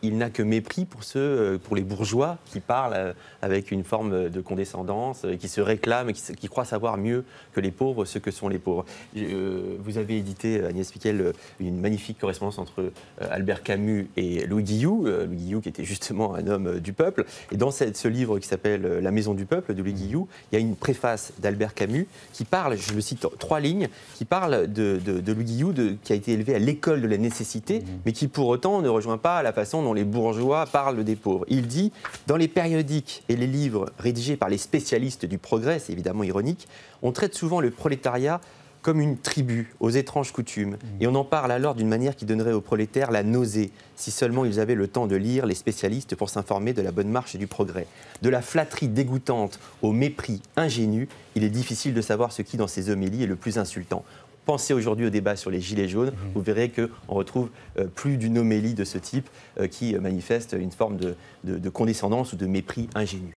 il n'a que mépris pour les bourgeois qui parlent avec une forme de condescendance, qui se réclament, qui croient savoir mieux que les pauvres ce que sont les pauvres. Vous avez édité, Agnès Piquel, une magnifique correspondance entre Albert Camus et Louis Guillou, qui était justement un homme du peuple. Et dans ce livre qui s'appelle La Maison du peuple de Louis Guillou, il y a une préface d'Albert Camus qui parle, je le cite 3 lignes, qui parle de Louis Guillou qui a été élevé à l'école de la nécessité, mais qui pour autant ne rejoint pas la façon dont les bourgeois parlent des pauvres. Il dit, dans les périodiques et les livres rédigés par les spécialistes du progrès, c'est évidemment ironique, on traite souvent le prolétariat comme une tribu, aux étranges coutumes. Et on en parle alors d'une manière qui donnerait aux prolétaires la nausée, si seulement ils avaient le temps de lire les spécialistes pour s'informer de la bonne marche du progrès. De la flatterie dégoûtante au mépris ingénu, il est difficile de savoir ce qui, dans ces homélies, est le plus insultant. Pensez aujourd'hui au débat sur les gilets jaunes, vous verrez qu'on retrouve plus d'une homélie de ce type qui manifeste une forme de condescendance ou de mépris ingénu.